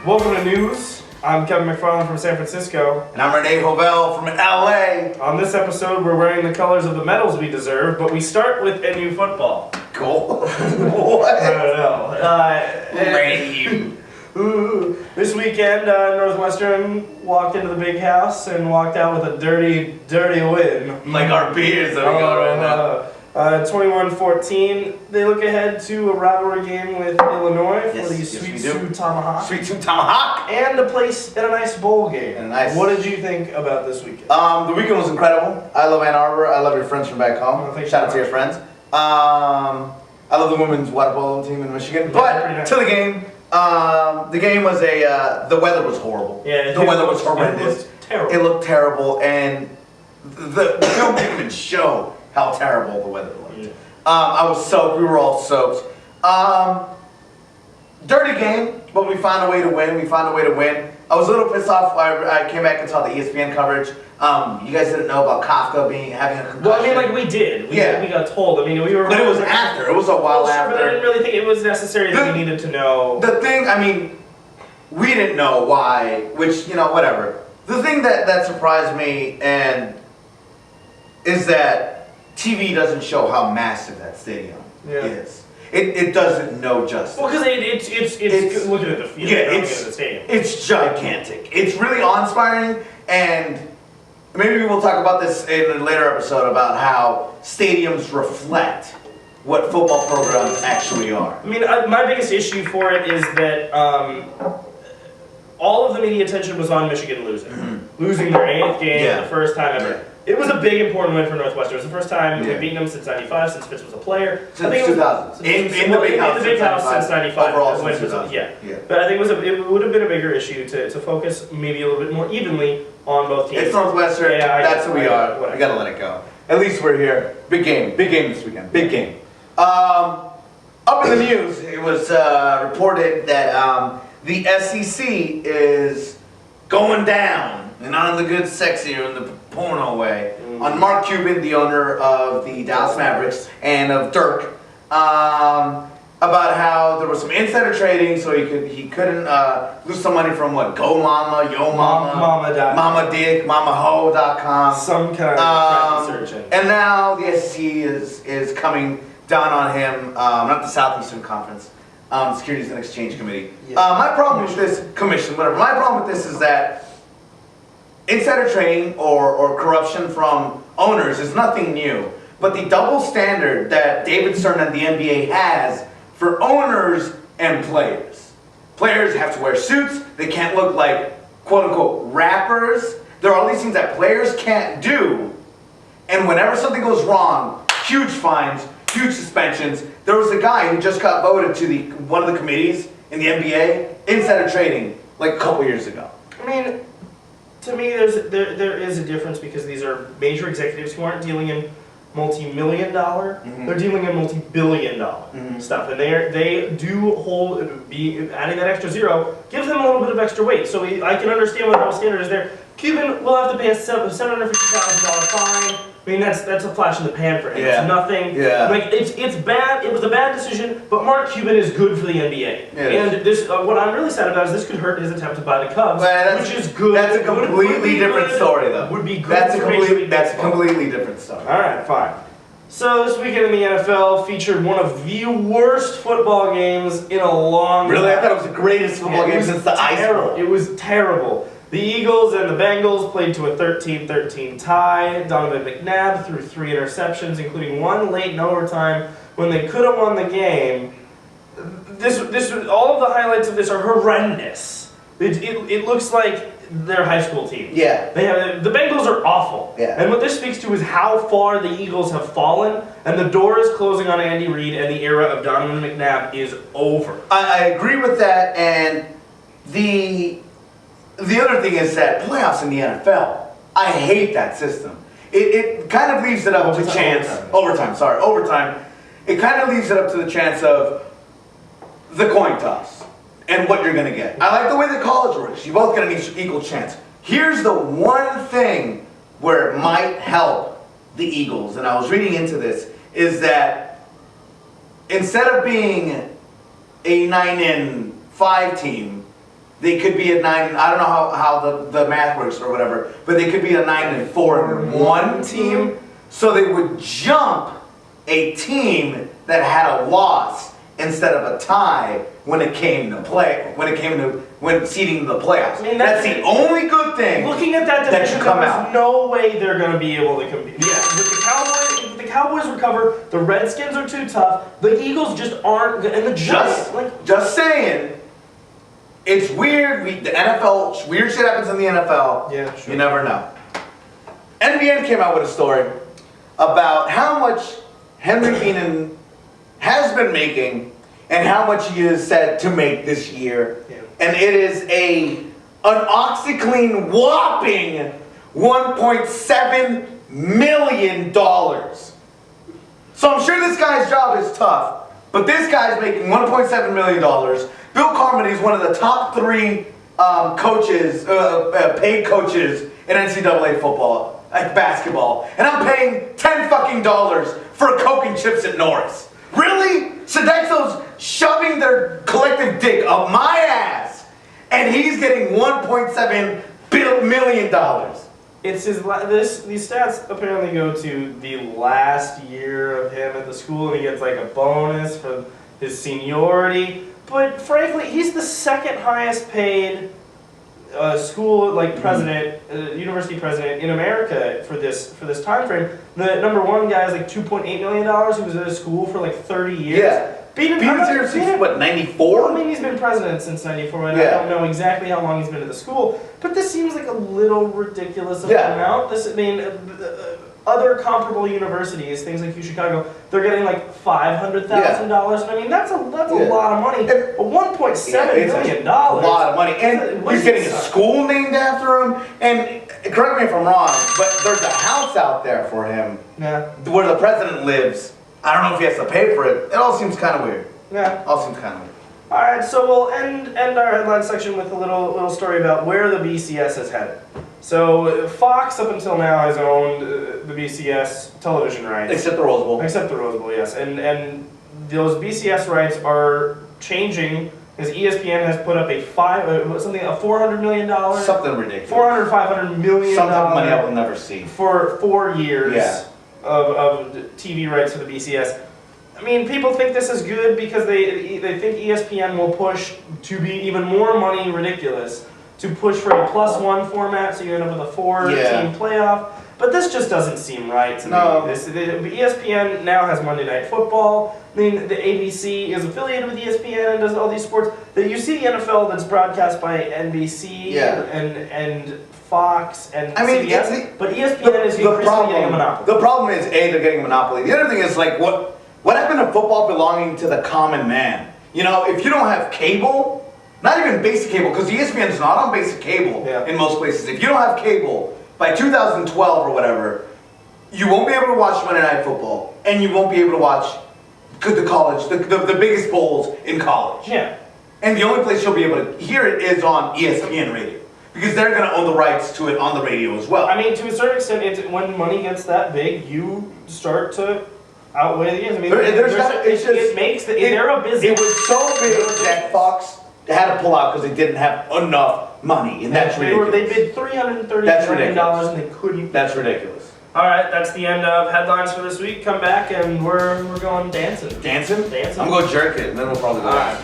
Welcome to News. I'm Kevin McFarland from San Francisco. And I'm Renee Hovell from LA. On this episode, we're wearing the colors of the medals we deserve, but we start with NU football. Cool. What? I don't know. This weekend, Northwestern walked into the big house and walked out with a dirty, dirty win. Like our beers that we got right now. 21-14. They look ahead to a rivalry game with Illinois for the Sweet Sweet Sioux Tomahawk. Sweet Sioux Tomahawk. And a place in a nice bowl game. What did you think about this weekend? The weekend was incredible. I love Ann Arbor. I love your friends from back home. Oh, Shout out to your friends. I love the women's water polo team in Michigan. But nice. to the game. The game was the weather was horrible. Yeah, the weather was horrendous. It looked terrible. It looked terrible, and the film didn't even show how terrible the weather looked. Yeah. I was soaked. We were all soaked. Dirty game, but we found a way to win. I was a little pissed off. I came back and saw the ESPN coverage. You guys didn't know about Kafka having a concussion. Well, I mean, like we did. We got told. I mean, we were. But it was after. It was a while after. But I didn't really think it was necessary that we needed to know. The thing, I mean, we didn't know why. Which, whatever. The thing that surprised me is that TV doesn't show how massive that stadium is. It doesn't know justice. Well, because it's looking at the field. Yeah, looking at the stadium. It's gigantic. It's really awe-inspiring, and maybe we'll talk about this in a later episode about how stadiums reflect what football programs actually are. I mean, my biggest issue for it is that all of the media attention was on Michigan losing their 8th game the first time ever. Yeah. It was a big, important win for Northwestern. It was the first time we've beaten them since '95, since Fitz was a player. Since 2000. In the big house since '95. Overall since 2000. Yeah. But I think it would have been a bigger issue to focus maybe a little bit more evenly on both teams. It's Northwestern. That's who we are. Whatever. We gotta let it go. At least we're here. Big game this weekend. Big game. Up in the news, it was reported that the SEC is going down, and not in the good, sexy, or in the porno way, on Mark Cuban, the owner of the Dallas Mavericks, and of Dirk, about how there was some insider trading, so he couldn't lose some money from what, Go Mama, Yo Mama, Mama Dick, MamaHo.com. Some kind of search engine. And now the SEC is coming down on him, not the Southeastern Conference, Securities and Exchange Committee. Yeah. My problem with this commission, whatever. My problem with this is that insider trading or corruption from owners is nothing new. But the double standard that David Stern and the NBA has for owners and players. Players have to wear suits. They can't look like quote-unquote rappers. There are all these things that players can't do. And whenever something goes wrong, huge fines, huge suspensions. There was a guy who just got voted to one of the committees in the NBA, insider trading, like a couple years ago. I mean, to me, there is a difference because these are major executives who aren't dealing in multi-million-dollar. They're dealing in multi-billion-dollar stuff, and they do hold adding that extra zero gives them a little bit of extra weight. So I can understand what the double standard is there. Cuban will have to pay a $750,000 fine. I mean, that's a flash in the pan for him. Yeah. It's nothing. Yeah. Like it's bad. It was a bad decision, but Mark Cuban is good for the NBA. And this, what I'm really sad about is this could hurt his attempt to buy the Cubs, which is good. That's a completely different story, though. Would be good. That's a completely different story. All right, fine. So this weekend in the NFL featured one of the worst football games in a long time. Really, I thought it was the greatest football game since the Ice Bowl. It was terrible. The Eagles and the Bengals played to a 13-13 tie. Donovan McNabb threw 3 interceptions, including one late in overtime when they could have won the game. All of the highlights of this are horrendous. It looks like their high school team. Yeah. The Bengals are awful. Yeah. And what this speaks to is how far the Eagles have fallen, and the door is closing on Andy Reid, and the era of Donovan McNabb is over. I agree with that, and the other thing is that playoffs in the NFL, I hate that system. It kind of leaves it up to chance. Overtime. It kind of leaves it up to the chance of the coin toss and what you're going to get. I like the way the college works. You both get an equal chance. Here's the one thing where it might help the Eagles, and I was reading into this, is that instead of being a 9-5 team, They could be a 9. I don't know how the math works or whatever, but they could be a 9-4-1 team. So they would jump a team that had a loss instead of a tie when it came to when seeding the playoffs. I mean, that's the only good thing. Looking at that division, should come there's out. no way they're going to be able to compete. Yeah. With the Cowboys, if the Cowboys recover, the Redskins are too tough. The Eagles just aren't good. And the Giants, Just saying, it's weird. The NFL, weird shit happens in the NFL. Yeah, sure. You never know. NBN came out with a story about how much Henry Keenan has been making and how much he is set to make this year. Yeah. And it is an OxyClean whopping $1.7 million. So I'm sure this guy's job is tough, but this guy's making $1.7 million. Bill Carmody is one of the top 3 coaches, paid coaches in NCAA football, like basketball. And I'm paying $10 fucking for a Coke and chips at Norris. Really? Sodexo's shoving their collective dick up my ass, and he's getting $1.7 million. It's his. These stats apparently go to the last year of him at the school, and he gets like a bonus for his seniority. But frankly, he's the second highest paid school president, university president in America for this time frame. The number one guy is like $2.8 million. Who was at a school for like 30 years. Yeah. Being here since what, 94? I mean, he's been president since 94, and Yeah. I don't know exactly how long he's been at the school. But this seems like a little ridiculous of Yeah. an amount. Other comparable universities, things like UChicago, they're getting like $500,000. And I mean, that's a lot of money. But $1.7 million. A lot of money. And he's getting a school named after him. And correct me if I'm wrong, but there's a house out there for him where the president lives. I don't know if he has to pay for it. It all seems kind of weird. Yeah. All seems kind of weird. All right, so we'll end our headline section with a little story about where the BCS is headed. So Fox, up until now, has owned the BCS television rights. Except the Rose Bowl. Except the Rose Bowl, yes. And those BCS rights are changing because ESPN has put up a $400 million, something ridiculous, $500 million, some type of money I will never see for 4 years Yeah. of TV rights for the BCS. I mean, people think this is good because they think ESPN will push to be even more money ridiculous, to push for a +1 format, so you end up with a 4-team playoff. But this just doesn't seem right to me. ESPN now has Monday Night Football. I mean, the ABC is affiliated with ESPN and does all these sports. You see the NFL that's broadcast by NBC and Fox and CBS, but ESPN is increasingly getting a monopoly. The problem is, they're getting a monopoly. The other thing is, like, what happened to football belonging to the common man? You know, if you don't have cable, not even basic cable, because ESPN is not on basic cable in most places. If you don't have cable, by 2012 or whatever, you won't be able to watch Monday Night Football, and you won't be able to watch the biggest bowls in college. Yeah. And the only place you'll be able to hear it is on ESPN radio, because they're going to own the rights to it on the radio as well. I mean, to a certain extent, when money gets that big, you start to outweigh the ends. I mean, they're a business. It was so big that Fox had to pull out because they didn't have enough money, and that's ridiculous. They bid $330 million and they couldn't. That's ridiculous. All right, that's the end of headlines for this week. Come back and we're going dancing. Dancing? Dancing. I'm going to jerk it, and then we'll probably go. All right.